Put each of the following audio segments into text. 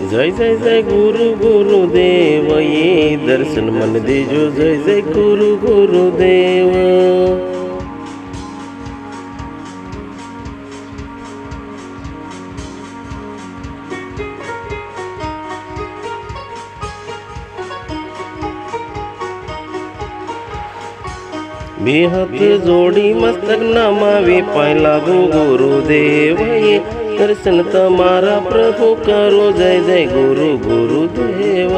जय जय जय गुरु गुरुदेव, ये दर्शन मन देजो। जय जय गुरु गुरुदेव। બે હાથ જોડી મસ્તક નમાવી પાય લાગુ ગુરુદેવ, ये दर्शन તમારા પ્રભુ કરો। जय जय गुरु गुरुदेव।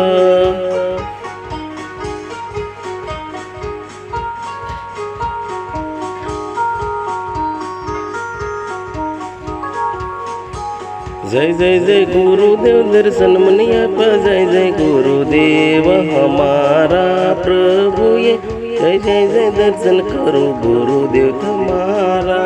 जय जय जय गुरुदेव, दर्शन मनी आपा। जय जय गुरुदेव हमारा प्रभु, ये जय जय जय दर्शन करो गुरुदेव तुम्हारा।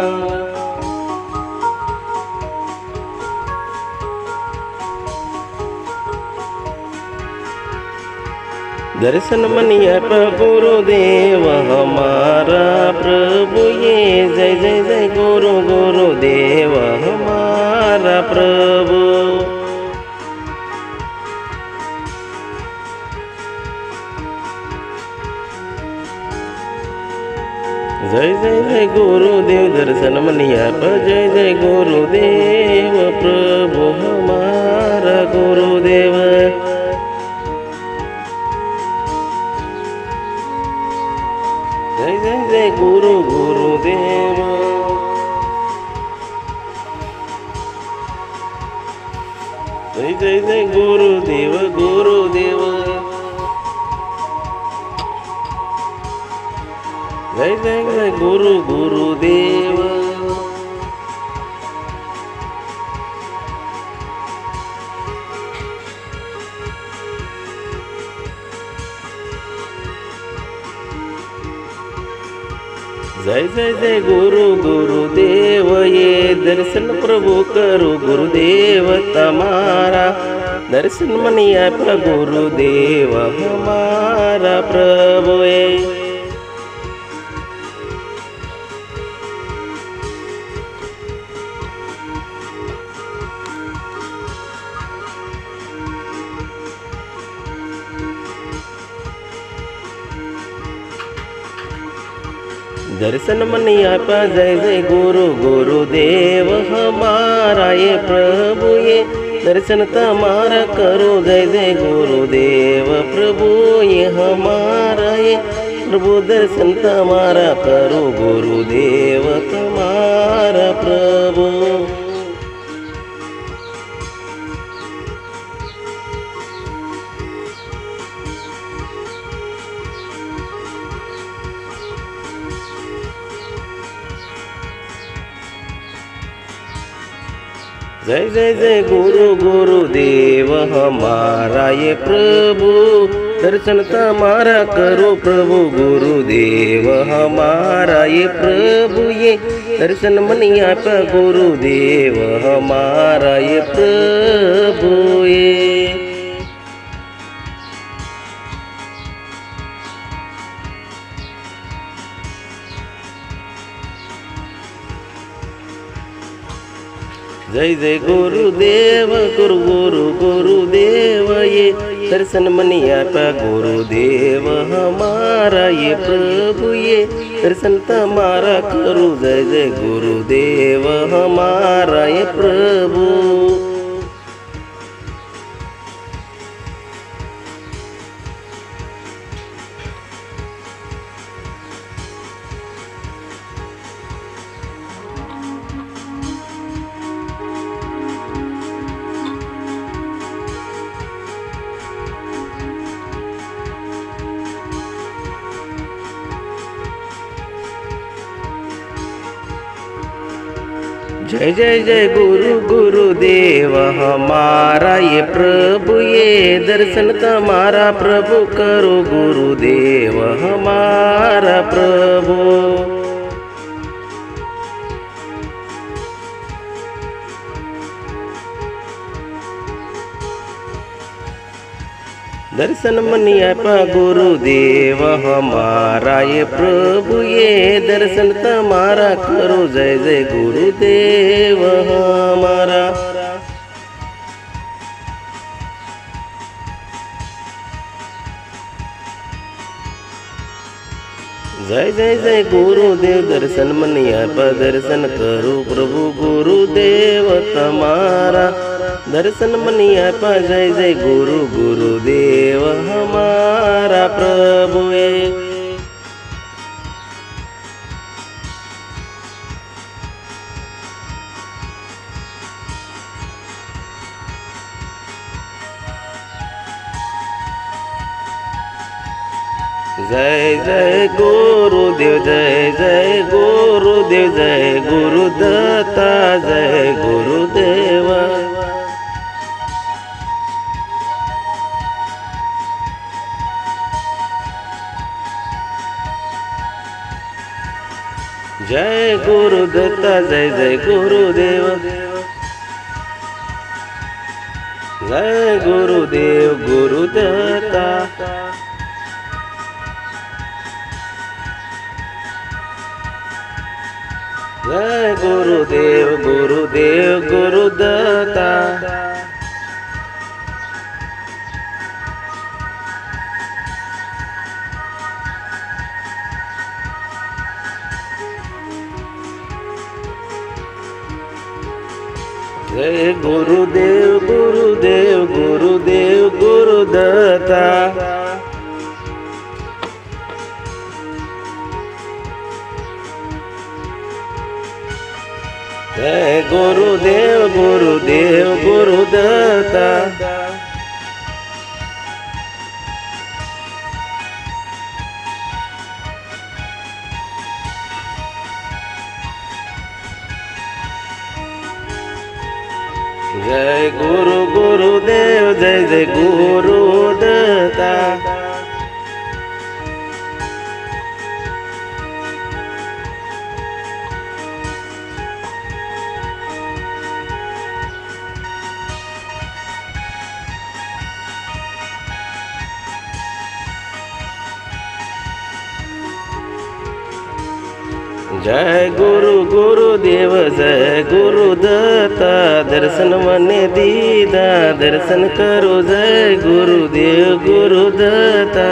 दर्शन मनी आपा गुरुदेव हमारा प्रभु, ये जय जय जय गुरु गुरुदेव हमारा प्रभु। जय जय जय गुरुदेव, दर्शन मनी आपा। जय जय गुरुदेव प्रभु हमारा गुरुदेव। जय जय जय गुरु गुरुदेव। जय जय जय गुरुदेव गुरुदेव। जय जय जय गुरु गुरुदेव। जय जय जय गुरु गुरुदेव, ये दर्शन प्रभु करो गुरुदेव तमारा। दर्शन मनी आपा गुरुदेव हमारा प्रभु। दर्शन मनी आपा। जय जय गुरु गुरुदेव हमारा, ये प्रभु ये दर्शन तमारा करो। जय जय गुरुदेव प्रभु, ये हमारा ये प्रभु दर्शन तमारा करो गुरुदेव तमारा प्रभु। जय जय जय गुरु गुरुदेव हमारा, ये प्रभु दर्शन तमारा करो प्रभु गुरुदेव हमारा। ये प्रभु ये दर्शन मनी आपा गुरुदेव हमारा। ये प्रभु ये। जय जय गुरुदेव गुरु गुरु गुरुदेव, ये दर्शन मनी आपा गुरुदेव हमारा। ये प्रभु ये दर्शन तमारा करो। जय जय गुरुदेव हमारा। ये प्रभु। जय जय जय गुरु गुरुदेव हमारा। ये प्रभु ये दर्शन तमारा प्रभु करो गुरुदेव हमारा प्रभु। दर्शन मनी आपा गुरुदेव हमारा। ये प्रभु ये दर्शन तमारा करो। जय जय गुरुदेव हमारा। जय जय जय गुरुदेव दर्शन मनी आपा दर्शन करू प्रभु गुरुदेव तमारा दर्शन मनी आपा जय जय गुरुदेव हमारा प्रभुए। जय जय गुरुदेव जय जय गुरुदेव जय गुरुदत्ता जय गुरुदेव। जय गुरुदत्ता जय जय गुरुदेव जय गुरुदेव गुरुदत्ता। जय गुरुदेव गुरुदेव गुरुदत्ता। जय गुरुदेव गुरुदेव गुरुदेव गुरुदत्ता। जय गुरुदेव गुरुदेव गुरुदत्ता। जय गुरु गुरुदेव जय जय गुरुदत्ता। जय गुरु गुरुदेव जय गुरुदत्ता दर्शन मने दीदा दर्शन करो जय गुरुदेव गुरुदत्ता।